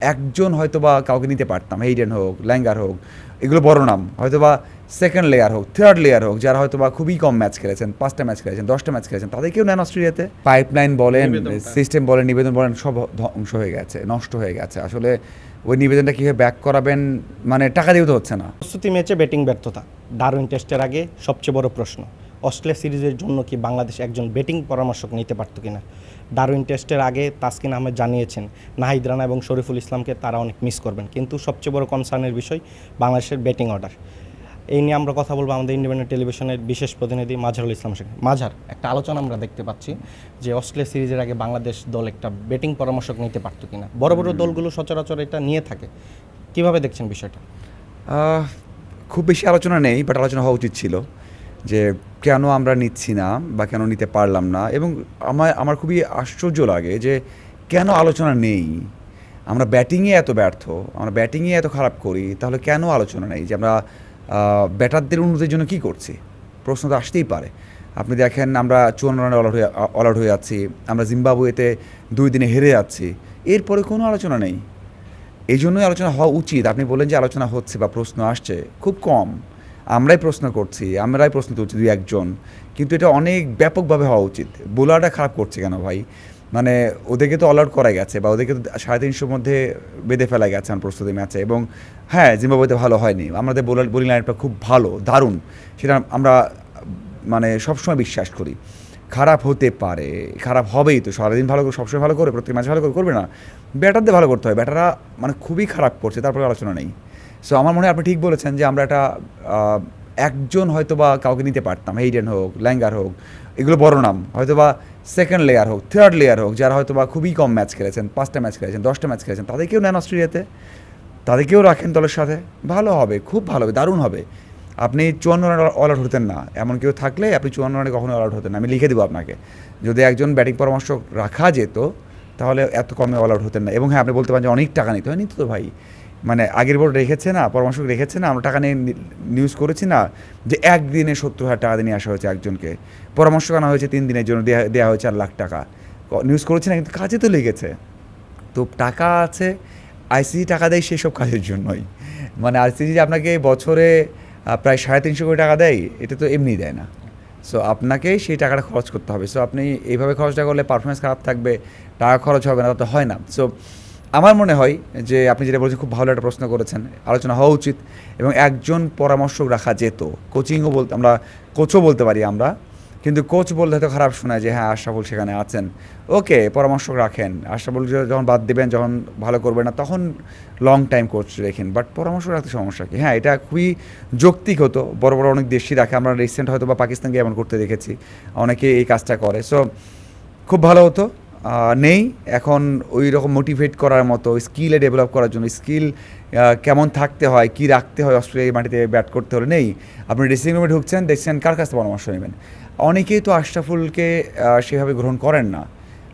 একজন হয়তোবা কাউকে নিতে পারতাম, হেইডেন হোক, ল্যাঙ্গার হোক, এগুলো বড় নাম। হয়তোবা সেকেন্ড লেয়ার হোক, থার্ড লেয়ার হোক, যারা হয়তোবা খুবই কম ম্যাচ খেলেছেন, 5টা ম্যাচ খেলেছেন, 10টা ম্যাচ খেলেছেন, তাদেরকেও নেন অস্ট্রেলিয়াতে। পাইপলাইন বলেন, সিস্টেম বলেন, নিবেদন বলেন, সব ধ্বংস হয়ে গেছে, নষ্ট হয়ে গেছে। আসলে ওই নিবেদনটা কীভাবে ব্যাক করাবেন, মানে টাকা দিয়েও তো হচ্ছে না। প্রস্তুতি ম্যাচে ব্যাটিং ব্যর্থতা ডারউইন টেস্টের আগে সবচেয়ে বড় প্রশ্ন, অস্ট্রেলিয়া সিরিজের জন্য কি বাংলাদেশ একজন ব্যাটিং পরামর্শক নিতে পারত কিনা। ডারউইন টেস্টের আগে তাসকিন আহমেদ জানিয়েছেন নাহিদ রানা এবং শরীফুল ইসলামকে তারা অনেক মিস করবেন, কিন্তু সবচেয়ে বড় কনসার্নের বিষয় বাংলাদেশের ব্যাটিং অর্ডার। এই নিয়ে আমরা কথা বলবো আমাদের ইন্ডিপেন্ডেন্ট টেলিভিশনের বিশেষ প্রতিনিধি মাঝারুল ইসলাম সঙ্গে। মাঝার, একটা আলোচনা আমরা দেখতে পাচ্ছি যে অস্ট্রেলিয়া সিরিজের আগে বাংলাদেশ দল একটা ব্যাটিং পরামর্শক নিতে পারত কিনা। বড় বড় দলগুলো সচরাচর এটা নিয়ে থাকে, কিভাবে দেখছেন বিষয়টা? খুব বেশি আলোচনা নেই, বাট আলোচনা হওয়া উচিত ছিল যে কেন আমরা নিচ্ছি না বা কেন নিতে পারলাম না। এবং আমার খুবই আশ্চর্য লাগে যে কেন আলোচনা নেই। আমরা ব্যাটিংয়ে এত ব্যর্থ, আমরা ব্যাটিংয়ে এত খারাপ করি, তাহলে কেন আলোচনা নেই যে আমরা ব্যাটারদের উন্নতির জন্য কী করছি? প্রশ্ন তো আসতেই পারে। আপনি দেখেন আমরা 54 রানে অল আউট হয়ে যাচ্ছি, আমরা জিম্বাবুয়েতে 2 দিনে হেরে যাচ্ছি, এরপরে কোনো আলোচনা নেই। এই জন্যই আলোচনা হওয়া উচিত। আপনি বললেন যে আলোচনা হচ্ছে বা প্রশ্ন আসছে, খুব কম। আমরাই প্রশ্ন করছি, আমরাই প্রশ্ন তুলছি 2-1 জন, কিন্তু এটা অনেক ব্যাপকভাবে হওয়া উচিত। বোলারটা খারাপ করছে কেন ভাই? মানে ওদেরকে তো অল আউট করা গেছে বা ওদেরকে তো 350 মধ্যে বেঁধে ফেলা গেছে আমার প্রস্তুতি ম্যাচে। এবং হ্যাঁ, জিম্বাবুয়েতে ভালো হয়নি, আমাদের বোলিং লাইনটা খুব ভালো, দারুণ, সেটা আমরা মানে সবসময় বিশ্বাস করি। খারাপ হতে পারে, খারাপ হবেই তো, সারাদিন ভালো করে সবসময় ভালো করে প্রত্যেক ম্যাচ ভালো করে করবে না। ব্যাটারদের ভালো করতে হয়, ব্যাটাররা মানে খুবই খারাপ করছে, তারপরে আলোচনা নেই। সো আমার মনে হয় আপনি ঠিক বলেছেন যে আমরা একটা একজন হয়তোবা কাউকে নিতে পারতাম, হেইডেন হোক, ল্যাঙ্গার হোক, এগুলো বড় নাম। হয়তোবা সেকেন্ড লেয়ার হোক, থার্ড লেয়ার হোক, যারা হয়তোবা খুবই কম ম্যাচ খেলেছেন, 5টা ম্যাচ খেলেছেন, 10টা ম্যাচ খেলেছেন, তাদেরকেও নেন অস্ট্রেলিয়াতে, তাদেরকেও রাখেন দলের সাথে, ভালো হবে, খুব ভালো হবে, দারুণ হবে। আপনি 54 রানে অল আউট হতেন না, এমন কেউ থাকলে আপনি 54 রানে কখনো অল আউট হতেন না, আমি লিখে দেবো আপনাকে। যদি একজন ব্যাটিং পরামর্শক রাখা যেত তাহলে এত কমে অল আউট হতেন না। এবং হ্যাঁ, আপনি বলতে পারেন যে অনেক টাকা নিতে হয়, নিত তো ভাই, মানে আগের বোর্ড রেখেছে না, পরামর্শক রেখেছে না, আমরা টাকা নিয়ে নিউজ করেছি না যে একদিনে 70,000 টাকা দিয়ে নিয়ে আসা হয়েছে একজনকে, পরামর্শক আনা হয়েছে 3 দিনের জন্য, দেওয়া হয়েছে 1 লাখ টাকা, নিউজ করেছি না, কিন্তু কাজে তো লেগেছে। তো টাকা আছে, আইসিসি টাকা দেয় সেসব কাজের জন্যই। মানে আইসিসি যে আপনাকে বছরে প্রায় 350 কোটি টাকা দেয়, এটা তো এমনি দেয় না। সো আপনাকেই সেই টাকাটা খরচ করতে হবে। সো আপনি এইভাবে খরচটা করলে পারফরমেন্স খারাপ থাকবে, টাকা খরচ হবে না, তা তো হয় না। সো আমার মনে হয় যে আপনি যেটা বলছেন খুব ভালো একটা প্রশ্ন করেছেন, আলোচনা হওয়া উচিত এবং একজন পরামর্শক রাখা যেত। কোচিংও বলতে আমরা, কোচও বলতে পারি আমরা, কিন্তু কোচ বললে হয়তো খারাপ শোনায় যে হ্যাঁ আশরাফুল সেখানে আছেন, ওকে পরামর্শক রাখেন, আশরাফুল যখন বাদ দেবেন, যখন ভালো করবে না তখন লং টাইম কোচ রেখেন, বাট পরামর্শ রাখতে সমস্যা কি? হ্যাঁ, এটা খুবই যৌক্তিক হতো, বড় বড় অনেক দেশই রাখে, আমরা রিসেন্ট হয়তো বা পাকিস্তানকে এমন করতে দেখেছি, অনেকে এই কাজটা করে। সো খুব ভালো হতো, নেই এখন ওই রকম মোটিভেট করার মতো, স্কিলে ডেভেলপ করার জন্য, স্কিল কেমন থাকতে হয়, কী রাখতে হয় অস্ট্রেলিয়ার মাটিতে ব্যাট করতে হলে নেই। আপনি ড্রেসিং রুমে ঢুকছেন, দেখছেন কার কাছে পরামর্শ নেবেন। অনেকেই তো আশরাফুলকে সেভাবে গ্রহণ করেন না।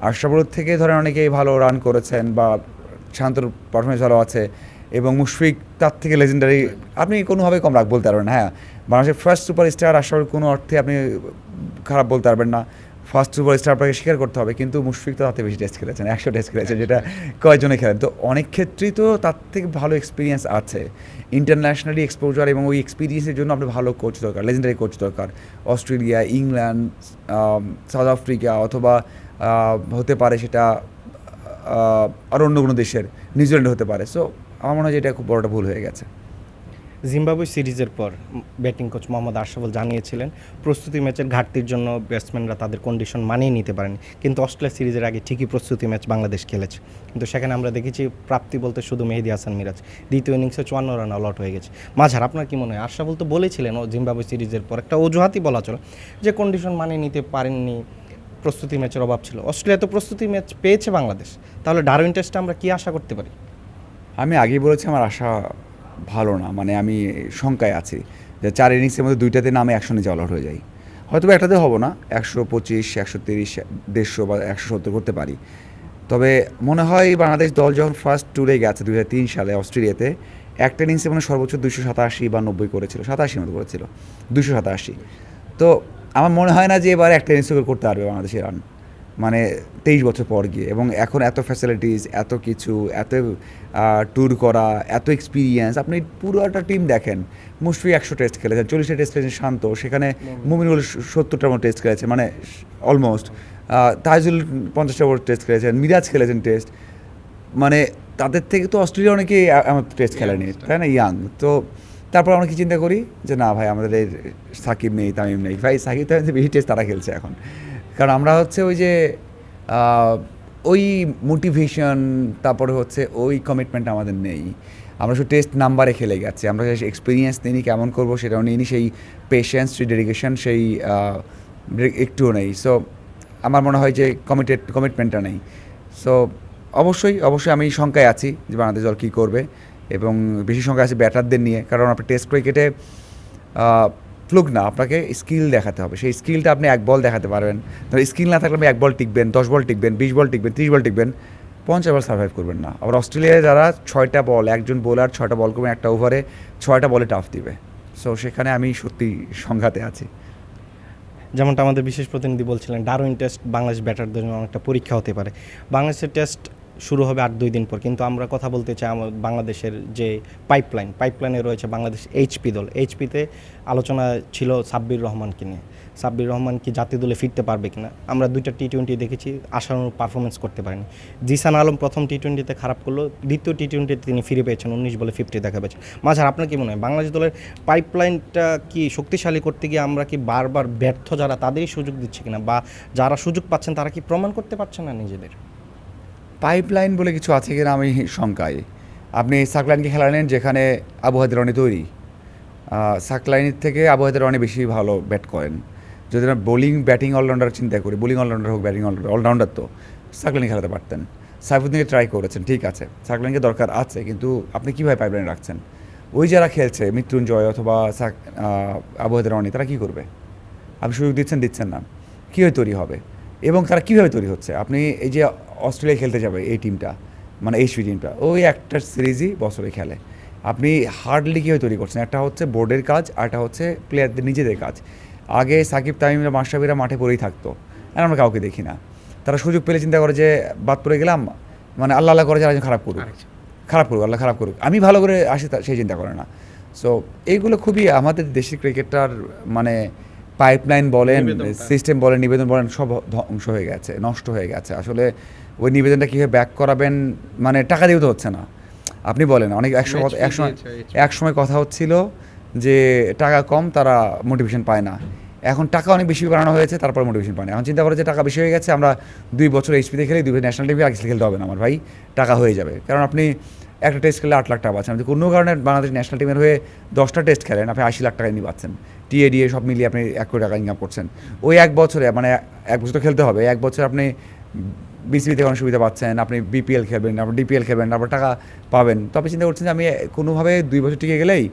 আশরাফুল থেকে ধরেন অনেকেই ভালো রান করেছেন বা শান্তর পারফরমেন্স ভালো আছে, এবং মুশফিক তার থেকে লেজেন্ডারি, আপনি কোনোভাবে কম রাখ বলতে পারবেন না। হ্যাঁ, বাংলাদেশের ফার্স্ট সুপারস্টার আশরাফুল, কোনো অর্থে আপনি খারাপ বলতে পারবেন না। ফার্স্ট সুপারস্টার আপনাকে স্বীকার করতে হবে, কিন্তু মুশফিক তো তাতে বেশি টেস্ট খেলেছেন, 100 টেস্ট খেলেছেন, যেটা কয়েকজনে খেলেন। তো অনেক ক্ষেত্রেই তো তার থেকে ভালো এক্সপিরিয়েন্স আছে, ইন্টারন্যাশনালি এক্সপোজার, এবং ওই এক্সপিরিয়েন্সের জন্য আপনার ভালো কোচ দরকার, লেজেন্ডারি কোচ দরকার। অস্ট্রেলিয়া, ইংল্যান্ড, সাউথ আফ্রিকা, অথবা হতে পারে সেটা আর অন্য কোনো দেশের, নিউজিল্যান্ড হতে পারে। সো আমার মনে হয় যে এটা খুব বড়টা ভুল হয়ে গেছে। জিম্বাবুয়ে সিরিজের পর ব্যাটিং কোচ মোহাম্মদ আশরাফুল জানিয়েছিলেন প্রস্তুতি ম্যাচের ঘাটতির জন্য ব্যাটসম্যানরা তাদের কন্ডিশন মানিয়ে নিতে পারেনি, কিন্তু অস্ট্রেলিয়া সিরিজের আগে ঠিকই প্রস্তুতি ম্যাচ বাংলাদেশ খেলেছে, কিন্তু সেখানে আমরা দেখেছি প্রাপ্তি বলতে শুধু মেহেদী হাসান মিরাজ, দ্বিতীয় ইনিংসে 54 রান অল আউট হয়ে গেছে। মাঝার, আপনার কি মনে হয়? আশরাফুল তো বলেছিলেন ও জিম্বাবুয়ে সিরিজের পর একটা অজুহাতই বলা চলে যে কন্ডিশন মানিয়ে নিতে পারেননি, প্রস্তুতি ম্যাচের অভাব ছিল। অস্ট্রেলিয়া তো প্রস্তুতি ম্যাচ পেয়েছে বাংলাদেশ, তাহলে ডারউইন টেস্টে আমরা কী আশা করতে পারি? আমি আগেই বলেছি আমার আশা ভালো না, মানে আমি শঙ্কায় আছি যে 4 ইনিংসের মধ্যে 2টাতে নামে 100 নিচে অল আউট হয়ে যাই, হয়তো একটাতে হবো না, 125, 130, 150 বা 170 করতে পারি। তবে মনে হয় বাংলাদেশ দল যখন ফার্স্ট ট্যুরে গেছে 2003 সালে অস্ট্রেলিয়াতে, একটা ইনিংসে মানে সর্বোচ্চ 287 বা 90 করেছিল, 87 মতো করেছিল, 287। তো আমার মনে হয় না যে এবার একটা ইনিংস করতে পারবে বাংলাদেশের রান। মানে 23 বছর পর গিয়ে, এবং এখন এত ফ্যাসিলিটিস, এত কিছু, এত ট্যুর করা, এত এক্সপিরিয়েন্স। আপনি পুরো একটা টিম দেখেন, মুশফি 100 টেস্ট খেলেছেন, 40টা টেস্ট খেলেছেন শান্ত, সেখানে মুমিনুল 70টার মতো টেস্ট খেলেছে, মানে অলমোস্ট। তাইজুল 50টার মতো টেস্ট খেলেছেন, মিরাজ খেলেছেন টেস্ট, মানে তাদের থেকে তো অস্ট্রেলিয়া অনেকেই আমার টেস্ট খেলেনি, তাই না, ইয়াং। তো তারপর আমরা কি চিন্তা করি যে না ভাই, আমাদের এই সাকিব নেই, তামিম নেই, ভাই সাকিব তামিম বেশি টেস্ট তারা খেলছে এখন, কারণ আমরা হচ্ছে ওই যে ওই মোটিভেশন, তারপরে হচ্ছে ওই কমিটমেন্ট আমাদের নেই। আমরা শুধু টেস্ট নাম্বারে খেলে গেছি, আমরা সেই এক্সপিরিয়েন্স নিই কেমন করবো সেটাও নিইনি, সেই পেশেন্স, সেই ডেডিকেশন, সেই একটুও নেই। সো আমার মনে হয় যে কমিটমেন্টটা নেই। সো অবশ্যই আমি শঙ্কায় আছি যে বাংলাদেশ দল কী করবে, এবং বেশি সংখ্যা আছে ব্যাটারদের নিয়ে, কারণ আপনি টেস্ট ক্রিকেটে ফ্লুক না, আপনাকে স্কিল দেখাতে হবে। সেই স্কিলটা আপনি এক বল দেখাতে পারবেন, ধর স্কিল না থাকলে আপনি 1 বল টিকবেন, 10 বল টিকবেন, 20 বল টিকবেন, 30 বল টিকবেন, 50 বল সার্ভাইভ করবেন না। আবার অস্ট্রেলিয়ায় যারা 6টা বল, একজন বোলার 6টা বল করবেন একটা ওভারে, 6টা বলে টাফ দিবে। সো সেখানে আমি সত্যি সংঘাতে আছি। যেমনটা আমাদের বিশেষ প্রতিনিধি বলছিলেন, ডারউইন টেস্ট বাংলাদেশ ব্যাটারদের জন্য অনেকটা পরীক্ষা হতে পারে। বাংলাদেশের টেস্ট শুরু হবে আর 2 দিন পর, কিন্তু আমরা কথা বলতে চাই বাংলাদেশের যে পাইপলাইনে রয়েছে বাংলাদেশ এইচপি দল। এইচপিতে আলোচনা ছিল সাব্বির রহমানকে নিয়ে। সাব্বির রহমান কি জাতীয় দলে ফিরতে পারবে কিনা? আমরা 2টা টি-20 দেখেছি, আশানুরূপ পারফরমেন্স করতে পারেনি। জিসান আলম প্রথম টি-20তে খারাপ করলো, দ্বিতীয় টি-20তে তিনি ফিরে পেয়েছেন, 19 বলে 50 দেখা পেয়েছেন। মাঝার আপনার কি মনে হয় বাংলাদেশ দলের পাইপলাইনটা কি শক্তিশালী করতে গিয়ে আমরা কি বারবার ব্যর্থ, যারা তাদেরই সুযোগ দিচ্ছে কিনা, বা যারা সুযোগ পাচ্ছেন তারা কি প্রমাণ করতে পারছেন না নিজেদের? পাইপলাইন বলে কিছু আছে কিনা আমি শঙ্কায়। আপনি সাকলাইনকে খেলা নেন, যেখানে আবু হায়দার রনি তৈরি, সাকলাইনের থেকে আবু হায়দার রনি বেশি ভালো ব্যাট করেন। যদি আমরা বোলিং ব্যাটিং অলরাউন্ডার চিন্তা করি, বোলিং অলরাউন্ডার হোক, ব্যাটিং অলরাউন্ডার, তো সাকলাইন খেলাতে পারতেন। সাইফুদ্দিনকে ট্রাই করেছেন, ঠিক আছে, সাকলাইনকে দরকার আছে, কিন্তু আপনি কীভাবে পাইপলাইন রাখছেন? ওই যারা খেলছে মৃত্যুঞ্জয় অথবা আবু হায়দার রনি, তারা কী করবে? আপনি সুযোগ দিচ্ছেন না, কীভাবে তৈরি হবে? এবং তারা কীভাবে তৈরি হচ্ছে? আপনি এই যে অস্ট্রেলিয়া খেলতে যাবে এই টিমটা, মানে এইচপি টিমটা, ওই একটা সিরিজই বছরে খেলে। আপনি হার্ডলি কীভাবে তৈরি করছেন? একটা হচ্ছে বোর্ডের কাজ, আর একটা হচ্ছে প্লেয়ারদের নিজেদের কাজ। আগে সাকিব তামিমরা, মাশরাফিরা মাঠে পড়েই থাকতো, আর আমরা কাউকে দেখি না। তারা সুযোগ পেলে চিন্তা করে যে বাদ পড়ে গেলাম, মানে আল্লাহ করে যারা খারাপ করুক, আল্লাহ খারাপ করুক, আমি ভালো করে আসি, সেই চিন্তা করে না। সো এইগুলো খুবই আমাদের দেশের ক্রিকেটটার, মানে পাইপলাইন বলেন, সিস্টেম বলেন, নিবেদন বলেন, সব ধ্বংস হয়ে গেছে, নষ্ট হয়ে গেছে। আসলে ওই নিবেদনটা কীভাবে ব্যাক করাবেন, মানে টাকা দিয়েও তো হচ্ছে না। আপনি বলেন, অনেক এক সময় কথা হচ্ছিল যে টাকা কম, তারা মোটিভেশন পায় না। এখন টাকা অনেক বেশি বাড়ানো হয়েছে, তারপর মোটিভেশন পায় না। এখন চিন্তা করে যে টাকা বেশি হয়ে গেছে, আমরা 2 বছর এইচপিতে খেলে 2 বছর ন্যাশনাল টিমে আগে খেলতে হবে না আমার ভাই, টাকা হয়ে যাবে। কারণ আপনি একটা টেস্ট খেলে 8 লাখ টাকা পাচ্ছেন, আপনি কোনো কারণে বাংলাদেশ ন্যাশনাল টিমের হয়ে 10টা টেস্ট খেলেন, আপনি 80 লাখ টাকা নিয়ে পাচ্ছেন, টিএডিএ সব মিলিয়ে আপনি 1 কোটি টাকা ইনকাম করছেন। ওই 1 বছরে, মানে 1 বছর তো খেলতে হবে, 1 বছর আপনি বিসিবিতে অনেক সুবিধা পাচ্ছেন, আপনি বিপিএল খেলবেন, আপনি ডিপিএল খেলবেন, আপনার টাকা পাবেন। তো আপনি চিন্তা করছেন যে আমি কোনোভাবে 2 বছর টিকে গেলেই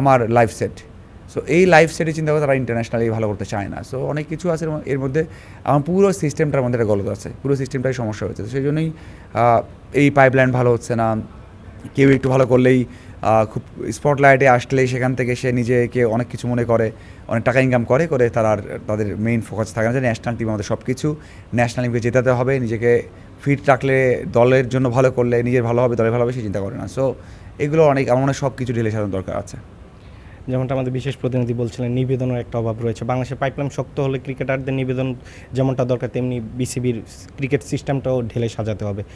আমার লাইফ সেট। সো এই লাইফ সেটে চিন্তা করে তারা ইন্টারন্যাশনালি ভালো করতে চায় না। সো অনেক কিছু আছে এর মধ্যে, আমার পুরো সিস্টেমটার মধ্যে একটা গলত আছে, পুরো সিস্টেমটাই সমস্যা হচ্ছে। সেই জন্যই এই পাইপলাইন ভালো হচ্ছে না। কেউ একটু ভালো করলেই, খুব স্পটলাইটে আসলেই সেখান থেকে সে নিজেকে অনেক কিছু মনে করে, অনেক টাকা ইনকাম করে তাদের মেইন ফোকাস থাকে না যে ন্যাশনাল টিম আমাদের সব কিছু, ন্যাশনাল টিমকে জেতাতে হবে, নিজেকে ফিট রাখলে দলের জন্য ভালো করলে নিজের ভালো হবে, দলের ভালো হবে, সে চিন্তা করে না। সো এগুলো আমার মনে হয় সব কিছু ঢেলে সাজানোর দরকার আছে। যেমনটা আমাদের বিশেষ প্রতিনিধি বলছিলেন, নিবেদনের একটা অভাব রয়েছে। বাংলাদেশের পাইপলাইন শক্ত হলে ক্রিকেটারদের নিবেদন যেমনটা দরকার, তেমনি বিসিবির ক্রিকেট সিস্টেমটাও ঢেলে সাজাতে হবে।